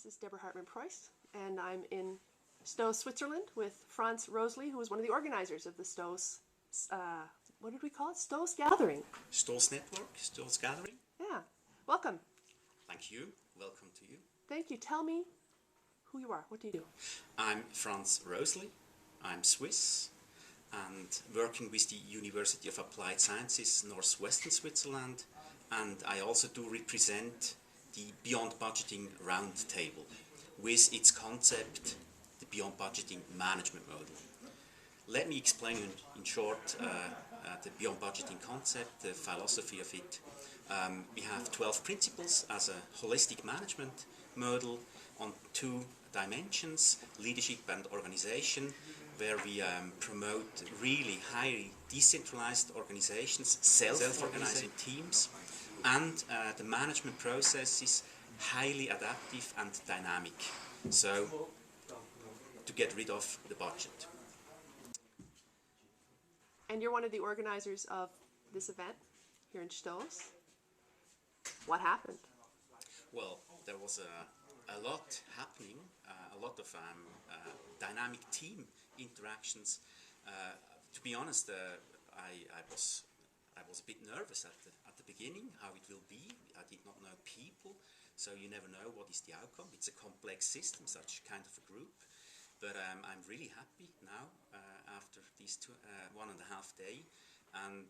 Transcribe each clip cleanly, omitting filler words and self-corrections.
This is Deborah Hartman-Preuss, and I'm in Stoos, Switzerland with FranzRoosli, who is one of the organizers of the Stoos, what did we call it? StoosGathering. Stoos Network, StoosGathering. Yeah. Welcome. Thank you. Welcome to you. Thank you. Tell me who you are. What do you do? I'm FranzRoosli. I'm Swiss and working with the University of Applied Sciences, Northwestern Switzerland, and I also do represent the Beyond Budgeting Roundtable with its concept, the Beyond Budgeting Management Model. Let me explain in short the Beyond Budgeting concept, the philosophy of it. We have 12 principles as a holistic management model on 2 dimensions, leadership and organization, where we promote really highly decentralized organizations, self-organizing teams, and the management process is highly adaptive and dynamic, so to get rid of the budget. And you're one of the organizers of this event here in Stoos. What happened? Well, there was a lot happening, a lot of dynamic team interactions. To be honest, I was a bit nervous at the beginning how it will be. I did not know people, so you never know what is the outcome. It's a complex system, such kind of a group. But I'm really happy now after these 1.5 days, and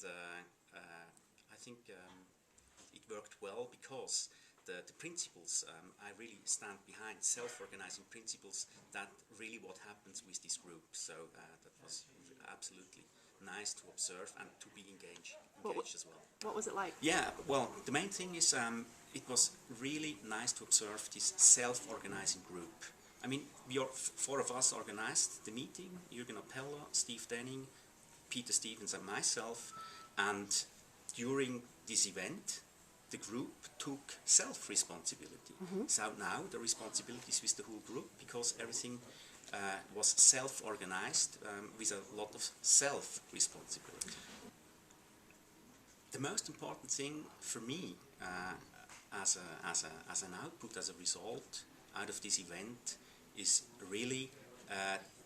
I think it worked well because the principles I really stand behind, self-organizing principles. That really what happens with this group. So that was absolutely nice to observe and to be engaged as well. What was it like? Yeah, well, the main thing is it was really nice to observe this self-organizing group. I mean, 4 of us organized the meeting, Jürgen Appella, Steve Denning, Peter Stevens and myself, and during this event the group took self-responsibility. So now the responsibility is with the whole group because everything was self-organized with a lot of self-responsibility. The most important thing for me as an output, as a result out of this event is really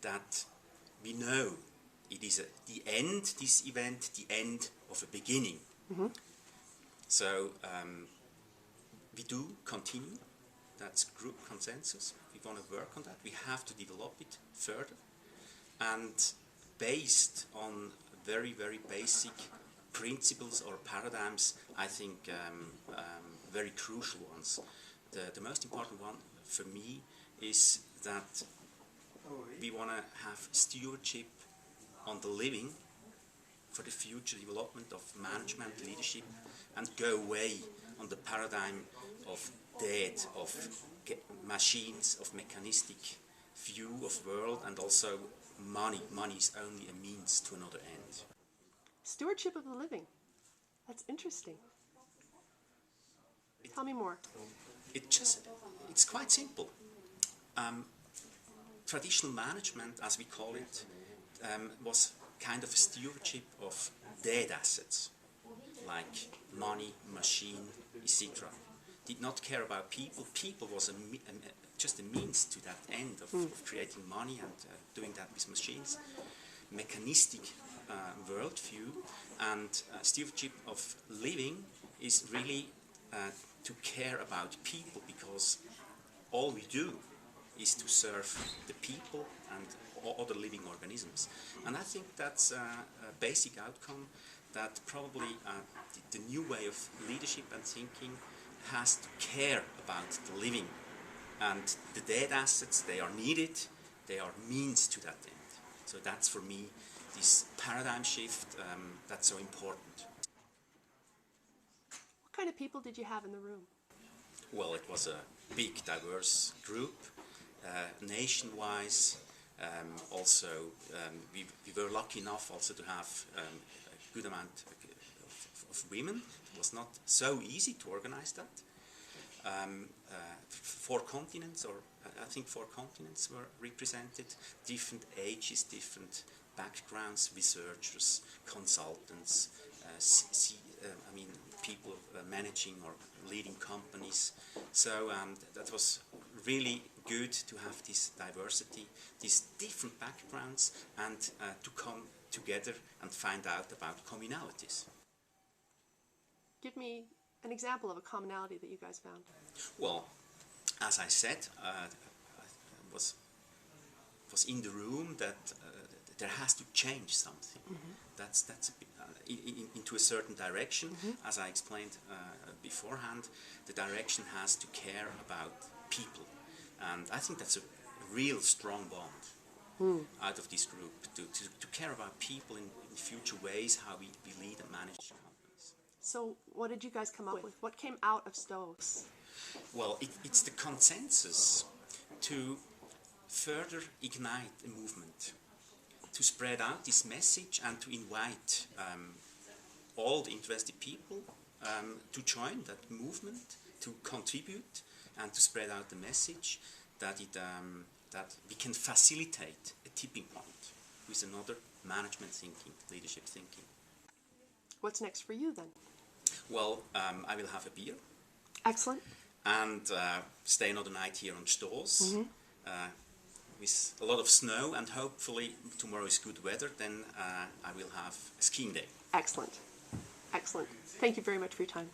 that we know it is the end, this event, the end of a beginning. So we do continue, that's group consensus, we want to work on that, we have to develop it further, and based on very, very basic principles or paradigms, I think very crucial ones. The most important one for me is that we want to have stewardship on the living for the future development of management, leadership, and go away on the paradigm of dead, of machines, of mechanistic view of world, and also money. Money is only a means to another end. Stewardship of the living. That's interesting. Tell me more. It's quite simple. Traditional management, as we call it, was kind of a stewardship of dead assets, like money, machine, etc. Did not care about people. People was just a means to that end of creating money and doing that with machines. Mechanistic worldview, and stewardship of living is really to care about people, because all we do is to serve the people and other living organisms. And I think that's a basic outcome that probably the new way of leadership and thinking has to care about the living. And the dead assets, they are needed, they are means to that end. So that's for me this paradigm shift that's so important. What kind of people did you have in the room? Well, it was a big, diverse group, nation-wise. Also, we were lucky enough also to have a good amount of women. It was not so easy to organize that. 4 continents, or I think 4 continents were represented, different ages, different backgrounds, researchers, consultants, people managing or leading companies. So that was really good to have this diversity, these different backgrounds, and to come together and find out about commonalities. Give me an example of a commonality that you guys found. Well, as I said, I was in the room that there has to change something. That's a bit, into a certain direction. As I explained beforehand, the direction has to care about people, and I think that's a real strong bond out of this group to care about people in future ways, how we lead and manage companies. So what did you guys come up with? What came out of STOS? Well, it's the consensus to further ignite a movement, to spread out this message and to invite all the interested people to join that movement, to contribute and to spread out the message that that we can facilitate a tipping point with another management thinking, leadership thinking. What's next for you then? Well, I will have a beer. Excellent. And stay another night here on StoosGathering. With a lot of snow, and hopefully tomorrow is good weather, then I will have a skiing day. Excellent. Excellent. Thank you very much for your time.